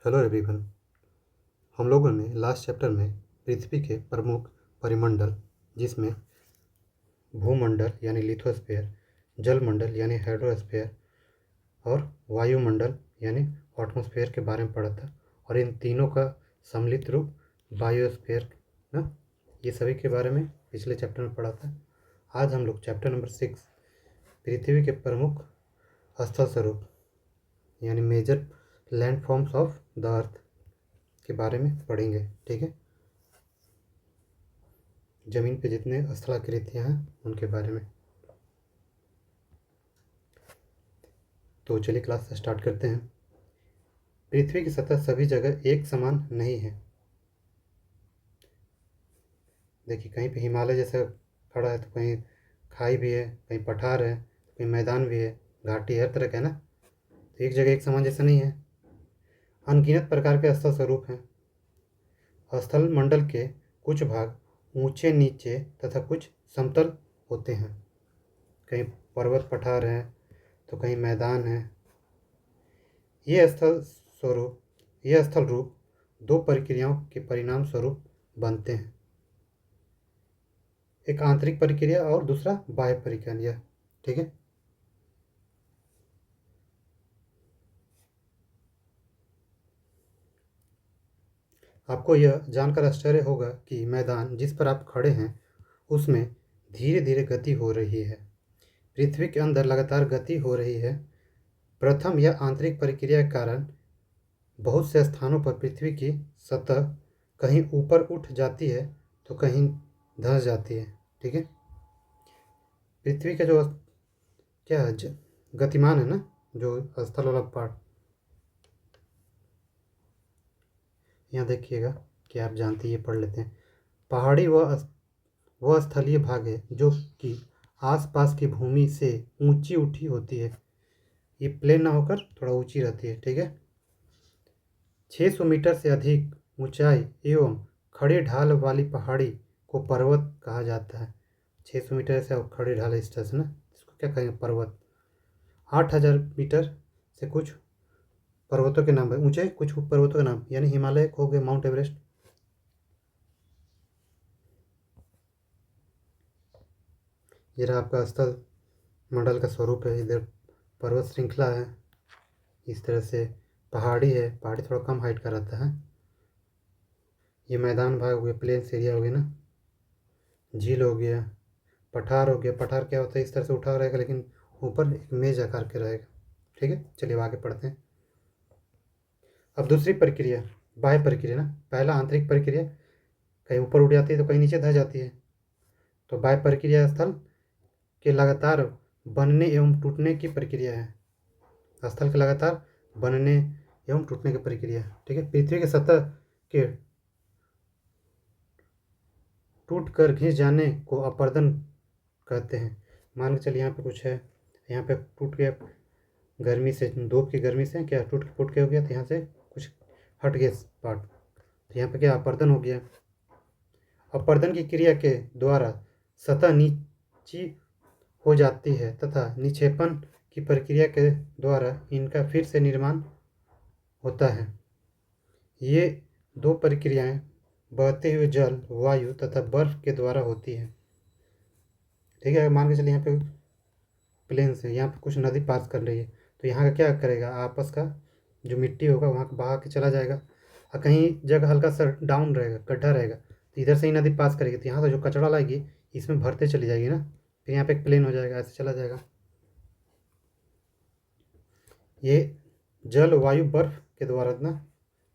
Hello everyone. हम लोगों ने लास्ट चैप्टर में पृथ्वी के प्रमुख परिमंडल जिसमें भूमंडल यानी लिथोस्फीयर, जलमंडल यानी हाइड्रोस्फीयर और वायुमंडल यानी एटमॉस्फेयर के बारे में पढ़ा था, और इन तीनों का सम्मिलित रूप बायोस्फीयर ना, ये सभी के बारे में पिछले चैप्टर में पढ़ा था। आज हम लोग चैप्टर नंबर 6 पृथ्वी के प्रमुख स्थल स्वरूप यानी major landforms of the earth के बारे में पढ़ेंगे। ठीक है, जमीन पे जितने स्थलाकृतियाँ हैं उनके बारे में। तो चलिए क्लास स्टार्ट करते हैं। पृथ्वी की सतह सभी जगह एक समान नहीं है। देखिए, कहीं पे हिमालय जैसा खड़ा है तो कहीं खाई भी है, कहीं पठार है, कहीं मैदान भी है, घाटी, हर तरह का है ना। तो एक जगह एक समान जैसा नहीं है। अनगिनत प्रकार के स्थल स्वरूप हैं। स्थल मंडल के कुछ भाग ऊंचे नीचे तथा कुछ समतल होते हैं। कहीं पर्वत पठार है तो कहीं मैदान है। ये स्थल रूप दो प्रक्रियाओं के परिणाम स्वरूप बनते हैं, एक आंतरिक प्रक्रिया और दूसरा बाह्य प्रक्रिया। ठीक है, आपको यह जानकर आश्चर्य होगा कि मैदान जिस पर आप खड़े हैं उसमें धीरे धीरे गति हो रही है। पृथ्वी के अंदर लगातार गति हो रही है। प्रथम यह आंतरिक प्रक्रिया के कारण बहुत से स्थानों पर पृथ्वी की सतह कहीं ऊपर उठ जाती है तो कहीं धंस जाती है। ठीक है, पृथ्वी का जो गतिमान है ना, जो स्थल वाला पार्ट, यहाँ देखिएगा कि आप जानते हैं, ये पढ़ लेते हैं। पहाड़ी वह स्थलीय भाग है जो कि आसपास की भूमि से ऊंची उठी होती है। ये प्लेन ना होकर थोड़ा ऊंची रहती है। ठीक है, 600 मीटर से अधिक ऊंचाई एवं खड़े ढाल वाली पहाड़ी को पर्वत कहा जाता है। 600 मीटर से और खड़े ढाल इस तरह से ना, इसको क्या कहेंगे, पर्वत। 8000 मीटर से कुछ पर्वतों के नाम है, ऊंचे कुछ पर्वतों के नाम, यानी हिमालय हो गए, माउंट एवरेस्ट। ये रहा आपका स्थल मंडल का स्वरूप है। इधर पर्वत श्रृंखला है, इस तरह से पहाड़ी है, पहाड़ी थोड़ा कम हाइट का रहता है। ये मैदान भाग हो गया, प्लेन्स एरिया हो गया ना, झील हो गया, पठार हो गया। पठार क्या होता है, इस तरह से उठा रहेगा लेकिन ऊपर एक मेज आकार के रहेगा। ठीक है, चलिए आगे पढ़ते हैं। अब दूसरी प्रक्रिया बाह्य प्रक्रिया ना, पहला आंतरिक प्रक्रिया कहीं ऊपर उठ जाती है तो कहीं नीचे धस जाती है। तो बाह्य प्रक्रिया स्थल के लगातार बनने एवं टूटने की प्रक्रिया है। स्थल के लगातार बनने एवं टूटने की प्रक्रिया। ठीक है, पृथ्वी की सतह के टूट कर घिस जाने को अपर्दन कहते हैं। मान के चलिए यहाँ पे कुछ है, यहाँ पे टूट गया, गर्मी से, धूप की गर्मी से क्या टूट के फूट के हो गया, तो यहाँ से कुछ हट गया पार्ट, तो यहाँ पे क्या अपर्दन हो गया। अपर्दन की क्रिया के द्वारा सतह नीची हो जाती है तथा निक्षेपण की प्रक्रिया के द्वारा इनका फिर से निर्माण होता है। ये दो प्रक्रियाएं बहते हुए जल, वायु तथा बर्फ के द्वारा होती है। ठीक है, मान के चलिए यहाँ पे प्लेन से यहाँ पे कुछ नदी पास कर रही है, तो यहाँ का क्या करेगा, आपस का जो मिट्टी होगा वहाँ का बहा के चला जाएगा, और कहीं जगह हल्का सा डाउन रहेगा, गड्ढा रहेगा, तो इधर से ही नदी पास करेगी, तो यहाँ से जो कचरा लाएगी इसमें भरते चली जाएगी ना, फिर यहाँ पे एक प्लेन हो जाएगा, ऐसे चला जाएगा। ये जल, वायु, बर्फ के द्वारा ना,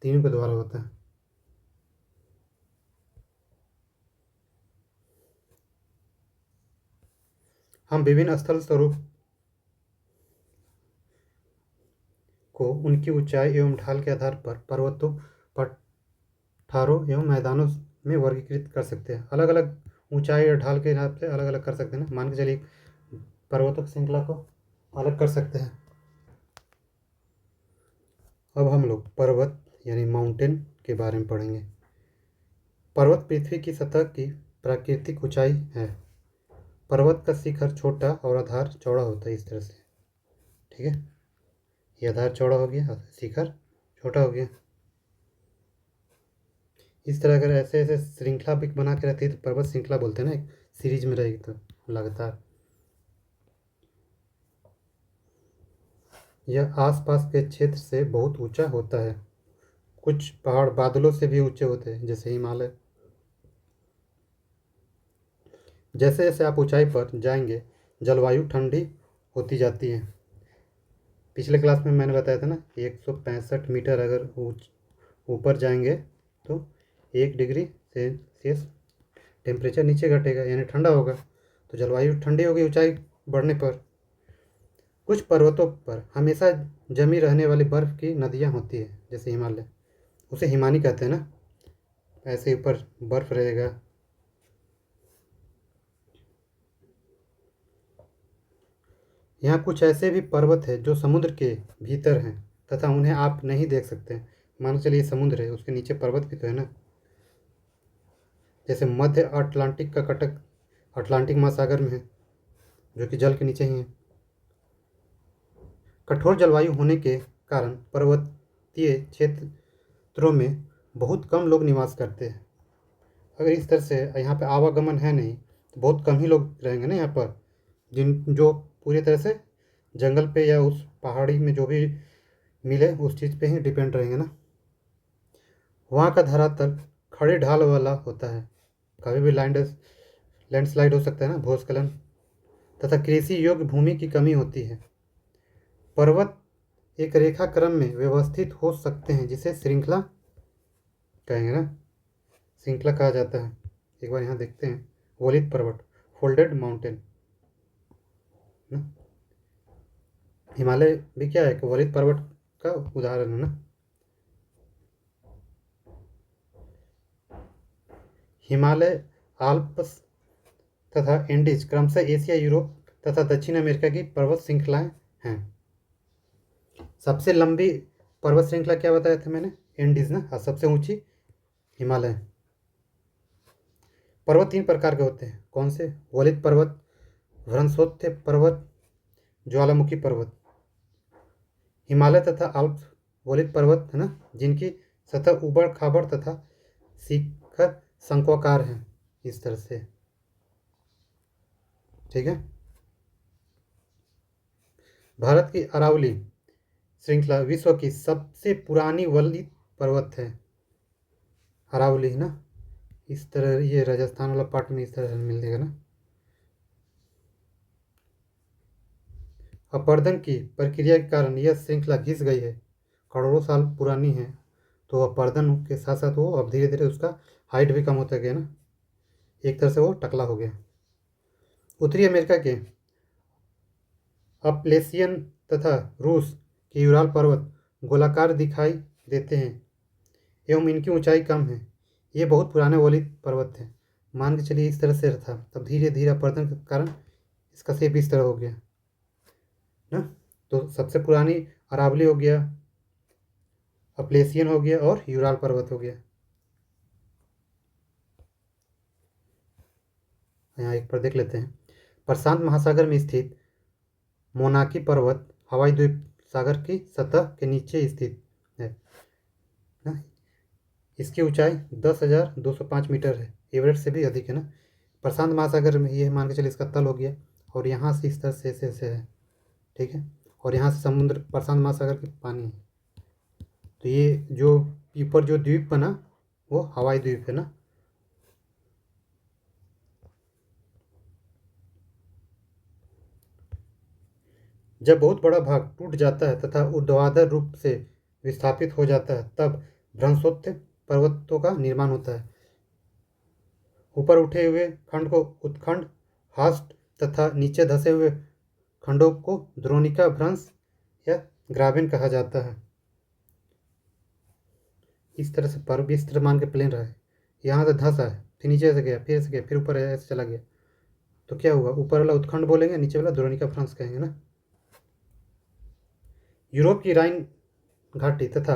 तीनों के द्वारा होता है। हम विभिन्न स्थल स्वरूप को उनकी ऊंचाई एवं ढाल के आधार पर पर्वतों, पठारों एवं मैदानों में वर्गीकृत कर सकते हैं। अलग अलग ऊंचाई और ढाल के हिसाब से अलग अलग कर सकते हैं ना। मान के चलिए पर्वतों की श्रृंखला को अलग कर सकते हैं। अब हम लोग पर्वत यानी माउंटेन के बारे में पढ़ेंगे। पर्वत पृथ्वी की सतह की प्राकृतिक ऊंचाई है। पर्वत का शिखर छोटा और आधार चौड़ा होता है, इस तरह से। ठीक है, ये आधार चौड़ा हो गया, शिखर छोटा हो गया। इस तरह अगर ऐसे ऐसे श्रृंखला भी बना के रहती है तो पर्वत श्रृंखला बोलते हैं ना, एक सीरीज में रहेगी तो लगातार। यह आसपास के क्षेत्र से बहुत ऊंचा होता है। कुछ पहाड़ बादलों से भी ऊंचे होते हैं, जैसे हिमालय। जैसे जैसे आप ऊंचाई पर जाएंगे जलवायु ठंडी होती जाती है। पिछले क्लास में मैंने बताया था ना, 165 मीटर अगर ऊपर जाएंगे तो 1 डिग्री सेल्सियस टेम्परेचर नीचे घटेगा, यानी ठंडा होगा। तो जलवायु ठंडी होगी ऊंचाई बढ़ने पर। कुछ पर्वतों पर हमेशा जमी रहने वाली बर्फ की नदियाँ होती है, जैसे हिमालय, उसे हिमानी कहते हैं ना, ऐसे ऊपर बर्फ रहेगा। यहाँ कुछ ऐसे भी पर्वत है जो समुद्र के भीतर हैं तथा उन्हें आप नहीं देख सकते। मान के चलिए समुद्र है, उसके नीचे पर्वत भी तो है ना। जैसे मध्य अटलांटिक का कटक अटलांटिक महासागर में है, जो कि जल के नीचे ही है। कठोर जलवायु होने के कारण पर्वतीय क्षेत्रों में बहुत कम लोग निवास करते हैं। अगर इस तरह से यहाँ पे आवागमन है नहीं तो बहुत कम ही लोग रहेंगे ना यहाँ पर, जो पूरी तरह से जंगल पे या उस पहाड़ी में जो भी मिले उस चीज़ पे ही डिपेंड रहेंगे ना। वहाँ का धरातल खड़े ढाल वाला होता है, कभी भी लैंडस्लाइड हो सकता है ना, भूस्खलन, तथा कृषि योग्य भूमि की कमी होती है। पर्वत एक रेखा क्रम में व्यवस्थित हो सकते हैं, जिसे श्रृंखला कहेंगे ना, श्रृंखला कहा जाता है। एक बार यहाँ देखते हैं, वलित पर्वत, फोल्डेड माउंटेन। हिमालय भी क्या है कि वलित पर्वत का उदाहरण है ना। हिमालय, आल्प्स तथा एंडीज क्रमशः एशिया, यूरोप तथा दक्षिण अमेरिका की पर्वत श्रृंखलाएं हैं। सबसे लंबी पर्वत श्रृंखला क्या बताया था मैंने, एंडीज ना, और सबसे ऊंची हिमालय। पर्वत 3 प्रकार के होते हैं, कौन से, वलित पर्वत, भ्रंशोत्थ पर्वत, ज्वालामुखी पर्वत। हिमालय तथा आल्प्स वलित पर्वत है ना, जिनकी सतह उबड़ खाबड़ तथा शिखर शंक्वाकार है, इस तरह से, ठीक है। भारत की अरावली श्रृंखला विश्व की सबसे पुरानी वलित पर्वत है, अरावली ना। इस तरह ये राजस्थान वाला पार्ट में इस तरह मिल जाएगा ना। अपरदन की प्रक्रिया के कारण यह श्रृंखला घिस गई है, करोड़ों साल पुरानी है। तो अपरदन के साथ साथ वो अब धीरे धीरे उसका हाइट भी कम होता गया ना, एक तरह से वो टकला हो गया। उत्तरी अमेरिका के अपलेशियन तथा रूस के यूराल पर्वत गोलाकार दिखाई देते हैं एवं इनकी ऊंचाई कम है। ये बहुत पुराने वलित पर्वत थे। मान के चलिए इस तरह से था, तब धीरे धीरे अपरदन के कारण इसका शेप इस तरह हो गया ना। तो सबसे पुरानी अरावली हो गया, अपलेशियन हो गया और यूराल पर्वत हो गया। यहाँ एक पर देख लेते हैं, प्रशांत महासागर में स्थित मोनाकी पर्वत हवाई द्वीप सागर की सतह के नीचे स्थित है ना। इसकी ऊंचाई 10,205 मीटर है, एवरेस्ट से भी अधिक है ना। प्रशांत महासागर में ये मान के चलिए इसका तल हो गया, और यहाँ से इस तरह से है, ठीक है। और यहाँ से समुद्र प्रशांत महासागर की पानी है। तो ये जो ऊपर जो द्वीप बना वो हवाई द्वीप है ना। जब बहुत बड़ा भाग टूट जाता है तथा ऊर्ध्वाधर रूप से विस्थापित हो जाता है, तब भ्रंशोत्थ पर्वतों का निर्माण होता है। ऊपर उठे हुए खंड को उत्खंड, हास्ट तथा नीचे धसे हुए खंडों को द्रोणिका भ्रंश या ग्राबेन कहा जाता है। इस तरह से पर्व इस तरह मान के प्लेन रहा है, यहाँ से धंसा है, फिर नीचे से गया, फिर से गया, फिर ऊपर ऐसे चला गया, तो क्या हुआ, ऊपर वाला उत्खंड बोलेंगे, नीचे वाला द्रोणिका भ्रंश कहेंगे ना। यूरोप की राइन घाटी तथा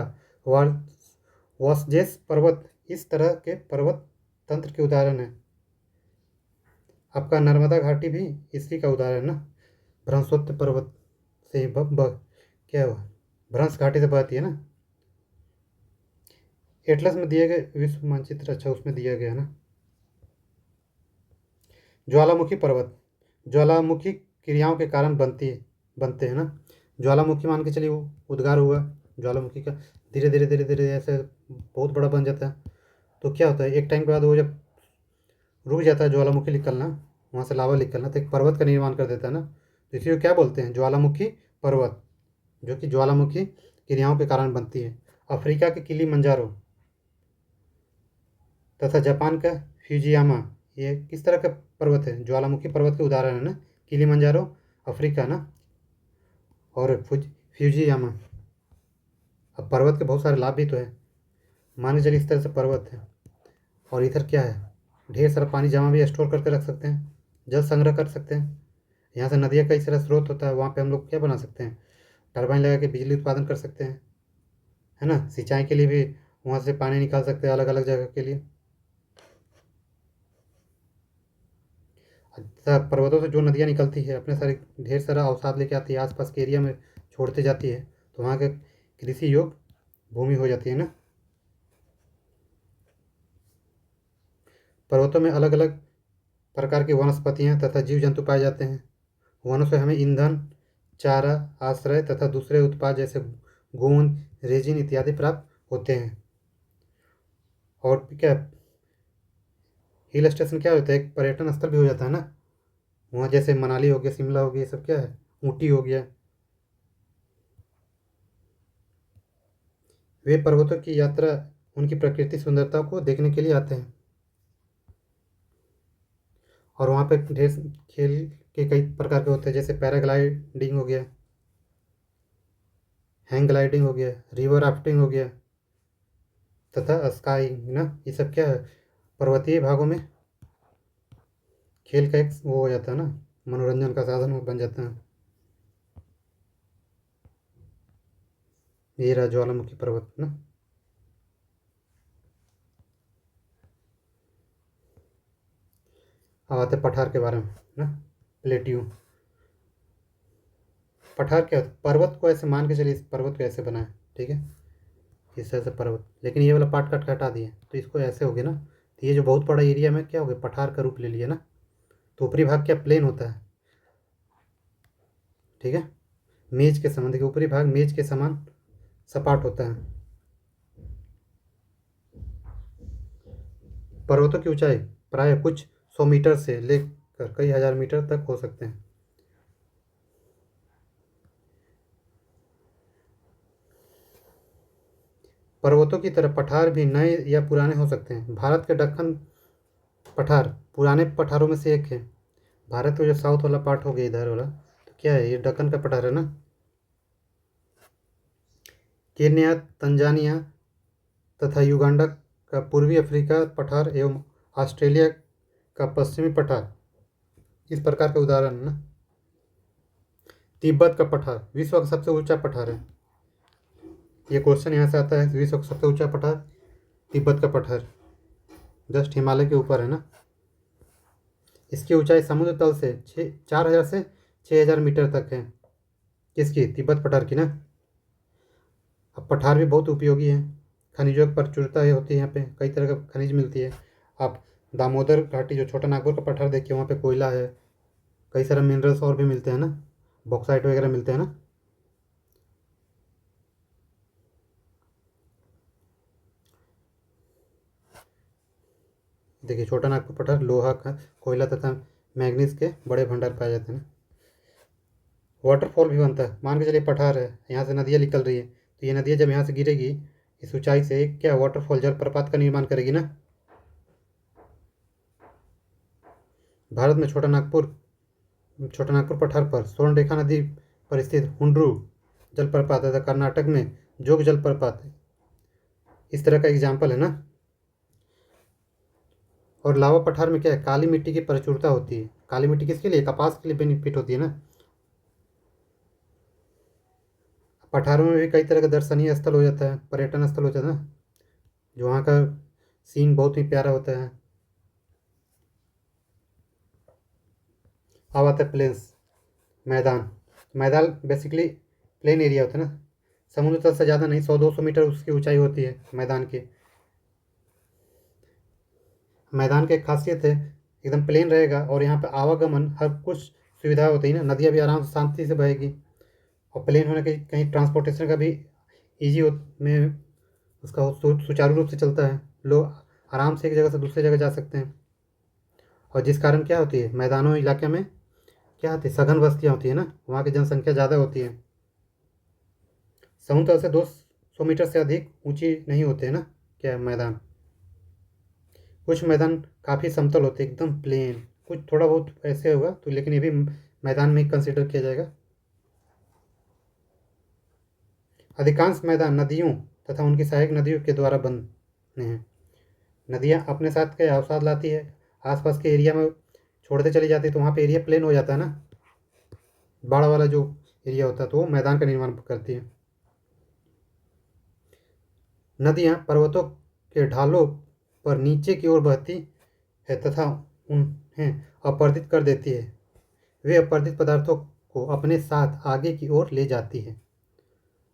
वॉस्जेस पर्वत इस तरह के पर्वत तंत्र के उदाहरण है। आपका नर्मदा घाटी भी इसी का उदाहरण ना, भ्रंशोत्थ पर्वत से क्या हुआ, भ्रंश घाटी से बहती है ना। एटलस में दिए गए विश्व मानचित्र, अच्छा उसमें दिया गया है ना। ज्वालामुखी पर्वत, ज्वालामुखी क्रियाओं के कारण बनते हैं ना। ज्वालामुखी मान के चलिए वो उद्गार हुआ ज्वालामुखी का, धीरे धीरे धीरे धीरे ऐसे बहुत बड़ा बन जाता है। तो क्या होता है, एक टाइम के बाद वो जब रुक जाता है ज्वालामुखी निकलना, वहाँ से लावा निकलना, तो एक पर्वत का निर्माण कर देता है ना। तो इसी को क्या बोलते हैं, ज्वालामुखी पर्वत, जो कि ज्वालामुखी क्रियाओं के कारण बनती है। अफ्रीका के किलिमंजारो तथा जापान का फ्यूजियामा, ये किस तरह का पर्वत है, ज्वालामुखी पर्वत के उदाहरण है ना। किलिमंजारो अफ्रीका ना, और फ्यूजियामा। अब पर्वत के बहुत सारे लाभ भी तो है, मान के चलिए इस तरह से पर्वत है। और इधर क्या है, ढेर सारा पानी जमा भी स्टोर करके रख सकते हैं, जल संग्रह कर सकते हैं। यहाँ से नदियाँ कई सारा स्रोत होता है, वहाँ पे हम लोग क्या बना सकते हैं, टरबाइन लगा के बिजली उत्पादन कर सकते हैं, है ना। सिंचाई के लिए भी वहाँ से पानी निकाल सकते हैं अलग अलग जगह के लिए। अच्छा, पर्वतों से जो नदियाँ निकलती है अपने सारे ढेर सारा अवसाद लेके आती है, आसपास के एरिया में छोड़ते जाती है, तो वहाँ के कृषि योग्य भूमि हो जाती है ना। पर्वतों में अलग अलग प्रकार की वनस्पतियाँ तथा जीव जंतु पाए जाते हैं। वनों से हमें ईंधन, चारा, आश्रय तथा दूसरे उत्पाद जैसे गोंद, रेजिन इत्यादि प्राप्त होते हैं। और क्या, हिल स्टेशन क्या होता है, एक पर्यटन स्थल भी हो जाता है ना। वहाँ जैसे मनाली हो गया, शिमला हो गया, ये सब क्या है, ऊटी हो गया। वे पर्वतों की यात्रा उनकी प्रकृति सुंदरता को देखने के लिए आते हैं। और वहाँ पे ढेर खेल के कई प्रकार के होते हैं, जैसे पैराग्लाइडिंग हो गया, हैंग ग्लाइडिंग हो गया, रिवर राफ्टिंग हो गया, तथा स्काइंग ना। ये सब क्या है, पर्वतीय भागों में खेल का एक वो हो जाता है ना, मनोरंजन का साधन बन जाता है। ये रहा ज्वालामुखी पर्वत ना। अब आते हैं पठार के बारे में ना, प्लेट्यू। पठार क्या होता है, पर्वत को ऐसे मान के चलिए, इस पर्वत को ऐसे बनाए, ठीक है, इस तरह से पर्वत, लेकिन ये वाला पार्ट कट हटा दिए, तो इसको ऐसे हो गया ना। तो ये जो बहुत बड़ा एरिया में क्या हो गया, पठार का रूप ले लिया ना। तो ऊपरी भाग क्या प्लेन होता है, ठीक है, मेज के समान, देखिए ऊपरी भाग मेज के समान सपाट होता है। पर्वतों की ऊंचाई प्राय कुछ 100 मीटर से लेकर कई हजार मीटर तक हो सकते हैं। पर्वतों की तरह पठार भी नए या पुराने हो सकते हैं। भारत के दक्कन पठार पुराने पठारों में से एक है। भारत का जो साउथ वाला पार्ट हो गया इधर वाला, तो क्या है, ये दक्कन का पठार है ना। केन्या, तंजानिया तथा युगांडा का पूर्वी अफ्रीका पठार एवं ऑस्ट्रेलिया का पश्चिमी पठार इस प्रकार के उदाहरण है ना। तिब्बत का पठार विश्व का सबसे ऊंचा पठार है। ये क्वेश्चन यहाँ से आता है, विश्व का सबसे ऊंचा पठार तिब्बत का पठार, जस्ट हिमालय के ऊपर है ना। इसकी ऊंचाई समुद्र तल से 4,000 से 6,000 मीटर तक है। किसकी, तिब्बत पठार की ना। अब पठार भी बहुत उपयोगी है, खनिजों की प्रचुरता होती है, यहाँ पे कई तरह का खनिज मिलती है। आप दामोदर घाटी जो छोटा नागपुर का पठार देखिए, वहाँ पे कोयला है, कई सारे मिनरल्स और भी मिलते हैं ना, बॉक्साइट वगैरह मिलते हैं ना। देखिए छोटा नागपुर पठार लोहा का, कोयला तथा मैग्नीज के बड़े भंडार पाए जाते हैं ना। वाटरफॉल भी बनता है, मान के चलिए पठार है, यहाँ से नदियाँ निकल रही है, तो ये नदियाँ जब यहाँ से गिरेगी इस ऊंचाई से, क्या वाटरफॉल जलप्रपात का निर्माण करेगी ना। भारत में छोटा नागपुर पठार पर स्वर्णरेखा नदी पर स्थित हुंड्रू जलप्रपात तथा कर्नाटक में जोग जलप्रपात इस तरह का एग्जाम्पल है ना। और लावा पठार में क्या है, काली मिट्टी की प्रचुरता होती है। काली मिट्टी किसके लिए, कपास के लिए बेनिफिट होती है ना। पठारों में भी कई तरह का दर्शनीय स्थल हो जाता है, पर्यटन स्थल हो जाता है ना, जो वहाँ का सीन बहुत ही प्यारा होता है। अब आता है प्लेन्स, मैदान। मैदान बेसिकली प्लेन एरिया होता है ना, समुद्र तल से ज़्यादा नहीं, 100-200 मीटर उसकी ऊंचाई होती है मैदान की। मैदान की एक खासियत है, एकदम प्लेन रहेगा और यहाँ पे आवागमन हर कुछ सुविधा होती है ना, नदियाँ भी आराम से शांति से बहेगी। और प्लेन होने के कहीं ट्रांसपोर्टेशन का भी ईजी में उसका सुचारू रूप से चलता है, लोग आराम से एक जगह से दूसरी जगह जा सकते हैं। और जिस कारण क्या होती है, मैदानों इलाके में क्या होती है, सघन बस्तियाँ होती है ना, वहाँ की जनसंख्या ज़्यादा होती है। समुद्र तल से 200 मीटर से अधिक ऊंची नहीं होते हैं ना क्या मैदान। कुछ मैदान काफ़ी समतल होते हैं, एकदम प्लेन। कुछ थोड़ा बहुत ऐसे होगा तो, लेकिन ये भी मैदान में ही कंसिडर किया जाएगा। अधिकांश मैदान नदियों तथा उनकी सहायक नदियों के द्वारा बने हैं। नदियाँ अपने साथ के अवसाद लाती है, आसपास के एरिया में छोड़ते चली जाती है, तो वहाँ पे एरिया प्लेन हो जाता है ना, बाढ़ वाला जो एरिया होता है, तो वो मैदान का निर्माण करती है। नदियाँ पर्वतों के ढालों पर नीचे की ओर बहती है तथा उन्हें अपरदित कर देती है। वे अपरदित पदार्थों को अपने साथ आगे की ओर ले जाती है।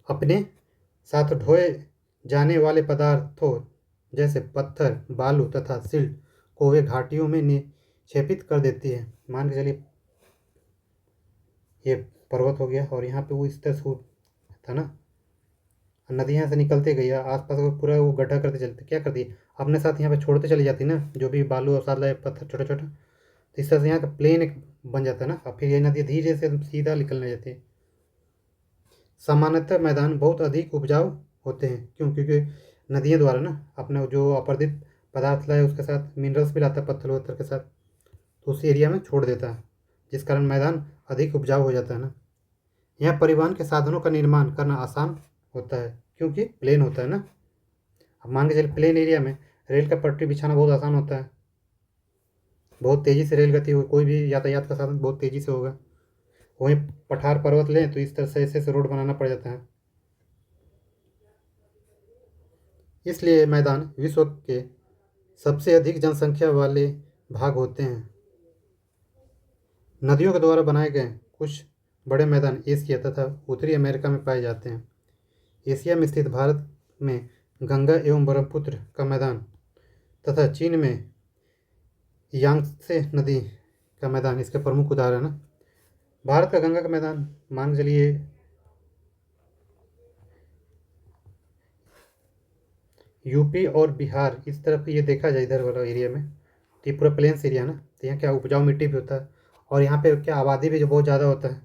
अपने साथ ढोए जाने वाले पदार्थों जैसे पत्थर, बालू तथा सिल्ट को वे घाटियों में निक्षेपित कर देती है। मान के चलिए ये पर्वत हो गया और यहाँ पे वो इस तरह से था ना, नदी यहाँ से निकलती गई, आसपास का पूरा वो गड्ढा करते चलते क्या करती है, अपने साथ यहाँ पे छोड़ते चली जाती है ना, जो भी बालू और साला पत्थर छोटा छोटा, तो इस तरह से यहाँ का प्लेन एक बन जाता है ना। और फिर ये नदी धीरे से सीधा निकलने जाती है। सामान्यतः मैदान बहुत अधिक उपजाऊ होते हैं, क्योंकि नदियों द्वारा ना अपने जो अपरदित पदार्थ लाए उसके साथ मिनरल्स भी लाता है पत्थर वत्थर के साथ, तो उस एरिया में छोड़ देता है, जिस कारण मैदान अधिक उपजाऊ हो जाता है ना। यहाँ परिवहन के साधनों का निर्माण करना आसान होता है, क्योंकि प्लेन होता है ना। अब मान के चलिए प्लेन एरिया में रेल का पटरी बिछाना बहुत आसान होता है, बहुत तेज़ी से रेल गति हो, कोई भी यातायात का साधन बहुत तेज़ी से होगा। वहीं पठार पर्वत लें तो इस तरह से ऐसे रोड बनाना पड़ जाता है। इसलिए मैदान विश्व के सबसे अधिक जनसंख्या वाले भाग होते हैं। नदियों के द्वारा बनाए गए कुछ बड़े मैदान एशिया तथा उत्तरी अमेरिका में पाए जाते हैं। एशिया में स्थित भारत में गंगा एवं ब्रह्मपुत्र का मैदान तथा चीन में यांगत्से नदी का मैदान इसके प्रमुख उदाहरण है। भारत का गंगा का मैदान मान के चलिए यूपी और बिहार इस तरफ ये देखा जाए, इधर वाला एरिया में तो ये पूरा प्लेन्स एरिया ना, तो यहाँ क्या उपजाऊ मिट्टी भी होता है और यहाँ पे क्या आबादी भी जो बहुत ज़्यादा होता है।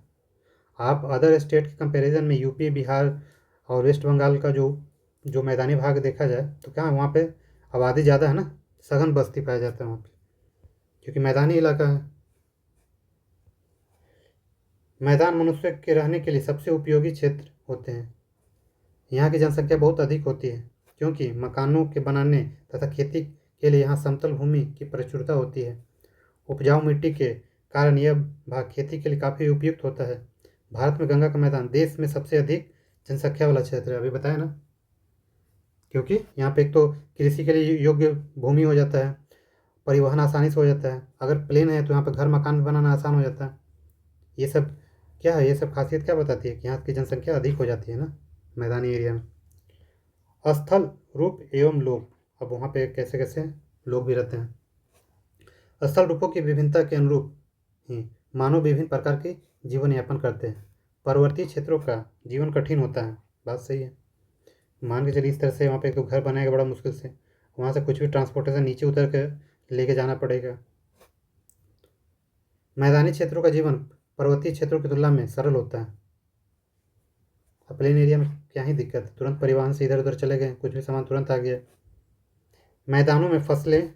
आप अदर स्टेट के कंपैरिजन में यूपी, बिहार और वेस्ट बंगाल का जो जो मैदानी भाग देखा जाए तो क्या वहाँ पे आबादी ज़्यादा है ना, सघन बस्ती पाया जाता है वहाँ पे, क्योंकि मैदानी इलाका है। मैदान मनुष्य के रहने के लिए सबसे उपयोगी क्षेत्र होते हैं। यहाँ की जनसंख्या बहुत अधिक होती है, क्योंकि मकानों के बनाने तथा खेती के लिए यहाँ समतल भूमि की प्रचुरता होती है। उपजाऊ मिट्टी के कारण यह भाग खेती के लिए काफ़ी उपयुक्त होता है। भारत में गंगा का मैदान देश में सबसे अधिक जनसंख्या वाला क्षेत्र है, अभी बताया ना, क्योंकि यहाँ पे एक तो कृषि के लिए योग्य भूमि हो जाता है, परिवहन आसानी से हो जाता है, अगर प्लेन है तो यहाँ पे घर मकान भी बनाना आसान हो जाता है। ये सब क्या है, ये सब खासियत क्या बताती है कि यहाँ की जनसंख्या अधिक हो जाती है ना मैदानी एरिया में। स्थल रूप एवं लोग, अब वहाँ पे कैसे कैसे लोग भी रहते हैं। स्थल रूपों की विभिन्नता के अनुरूप ही मानव विभिन्न प्रकार के जीवन यापन करते हैं। पर्वतीय क्षेत्रों का जीवन कठिन होता है, बात सही है। मान के चलिए इस तरह से वहाँ पे एक तो घर बनाएगा बड़ा मुश्किल से, वहाँ से कुछ भी ट्रांसपोर्टेशन नीचे उतर कर लेके जाना पड़ेगा। मैदानी क्षेत्रों का जीवन पर्वतीय क्षेत्रों की तुलना में सरल होता है। अब प्लेन एरिया में क्या ही दिक्कत है, तुरंत परिवहन से इधर उधर चले गए, कुछ भी सामान तुरंत आ गया। मैदानों में फसलें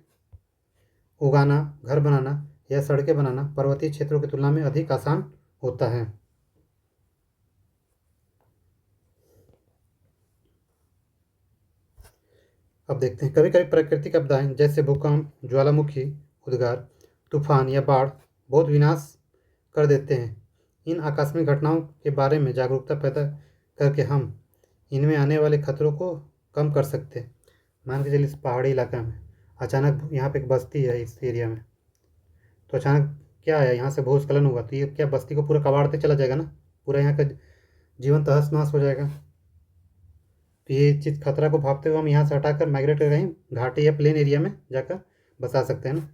उगाना, घर बनाना या सड़कें बनाना पर्वतीय क्षेत्रों की तुलना में अधिक आसान होता है। अब देखते हैं, कभी कभी प्राकृतिक आपदाएं जैसे भूकंप, ज्वालामुखी, उद्गार, तूफान या बाढ़ बहुत विनाश कर देते हैं। इन आकस्मिक घटनाओं के बारे में जागरूकता पैदा करके हम इनमें आने वाले खतरों को कम कर सकते हैं। मान के चलिए इस पहाड़ी इलाका में अचानक यहाँ पे एक बस्ती है इस एरिया में, तो अचानक क्या है, यहाँ से भूस्खलन हुआ तो ये क्या बस्ती को पूरा कबाड़ते चला जाएगा ना, पूरा यहाँ का जीवन तहस नहस हो जाएगा। तो ये चीज़ खतरा को भापते हुए हम यहाँ से हटाकर माइग्रेट कर कहीं घाटी या प्लेन एरिया में जाकर बचा सकते हैं ना,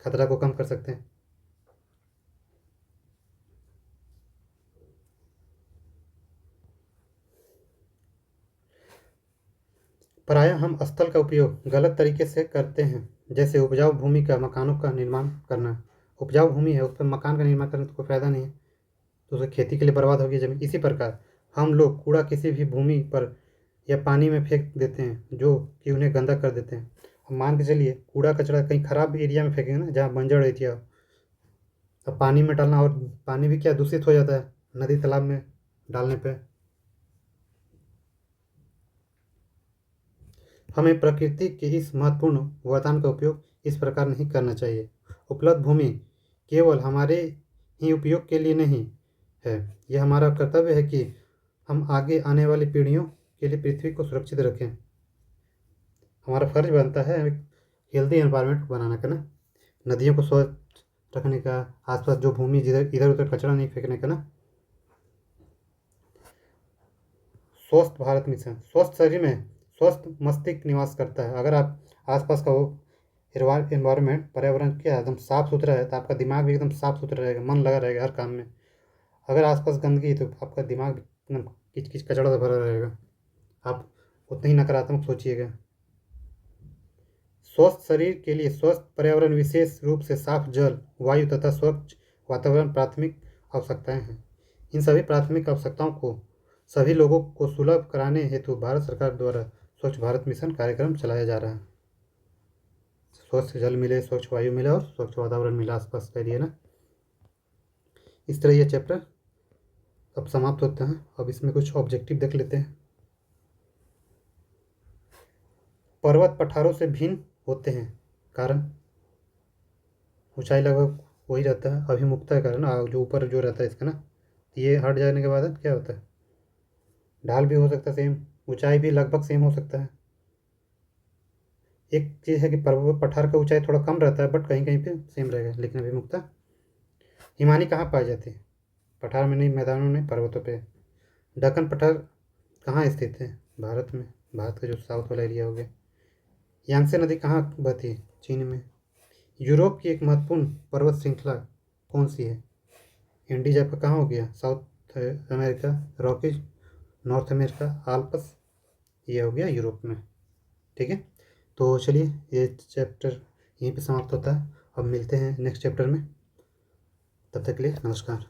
खतरा को कम कर सकते हैं। प्रायः हम स्थल का उपयोग गलत तरीके से करते हैं, जैसे उपजाऊ भूमि का मकानों का निर्माण करना। उपजाऊ भूमि है, उस पर मकान का निर्माण करने तो कोई फ़ायदा नहीं है, तो उसे खेती के लिए बर्बाद होगी ज़मीन। इसी प्रकार हम लोग कूड़ा किसी भी भूमि पर या पानी में फेंक देते हैं, जो कि उन्हें गंदा कर देते हैं। अब मान के चलिए कूड़ा कचरा कहीं ख़राब एरिया में फेंकेंगे ना, जहाँ बंजर एरिया हो, अब पानी में डालना, और पानी भी क्या दूषित हो जाता है नदी तालाब में डालने पे। हमें प्रकृति के इस महत्वपूर्ण वरदान का उपयोग इस प्रकार नहीं करना चाहिए। उपलब्ध भूमि केवल हमारे ही उपयोग के लिए नहीं है, यह हमारा कर्तव्य है कि हम आगे आने वाली पीढ़ियों के लिए पृथ्वी को सुरक्षित रखें। हमारा फर्ज बनता है एक हेल्दी एनवायरनमेंट बनाने का ना, नदियों को स्वच्छ रखने का, आसपास जो भूमि जिधर इधर उधर कचरा नहीं फेंकने का ना। स्वस्थ भारत मिशन, स्वस्थ शरीर में स्वस्थ मस्तिष्क निवास करता है। अगर आप आसपास का वो एनवायरनमेंट, पर्यावरण क्या एकदम साफ सुथरा है, तो आपका दिमाग भी एकदम साफ सुथरा रहेगा, मन लगा रहेगा हर काम में। अगर आसपास गंदगी है तो आपका दिमाग एकदम किच किच कचड़ा से भरा रहेगा, आप उतना ही नकारात्मक सोचिएगा। स्वस्थ शरीर के लिए स्वस्थ पर्यावरण, विशेष रूप से साफ जल, वायु तथा स्वच्छ वातावरण प्राथमिक आवश्यकताएं हैं। इन सभी प्राथमिक आवश्यकताओं को सभी लोगों को सुलभ कराने हेतु भारत सरकार द्वारा स्वच्छ भारत मिशन कार्यक्रम चलाया जा रहा है। स्वच्छ जल मिले, स्वच्छ वायु मिले और स्वच्छ वातावरण मिला आसपास का एरिया ना। इस तरह ये चैप्टर अब समाप्त होता है। अब इसमें कुछ ऑब्जेक्टिव देख लेते हैं। पर्वत पठारों से भिन्न होते हैं, कारण ऊंचाई लगभग वही रहता है, अभिमुखता के कारण जो ऊपर जो रहता है इसका ना, ये हट जाने के बाद क्या होता है, ढाल भी हो सकता है सेम, ऊंचाई भी लगभग सेम हो सकता है। एक चीज़ है कि पर्वत पठार का ऊंचाई थोड़ा कम रहता है, बट कहीं कहीं पे सेम रहेगा, लेकिन अभिमुखता। हिमानी कहाँ पाई जाती है? पठार में नहीं, मैदानों में, पर्वतों पे। दक्कन पठार कहाँ स्थित है? भारत में, भारत का जो साउथ वाला एरिया हो गया। यांगसे नदी कहाँ बहती है? चीन में। यूरोप की एक महत्वपूर्ण पर्वत श्रृंखला कौन सी है? एंडीज आपका कहाँ हो गया? South America, Rockies, north America, Alps, ये हो गया यूरोप में। ठीक है, तो चलिए ये चैप्टर यहीं पे समाप्त होता है। अब मिलते हैं नेक्स्ट चैप्टर में, तब तक के लिए नमस्कार।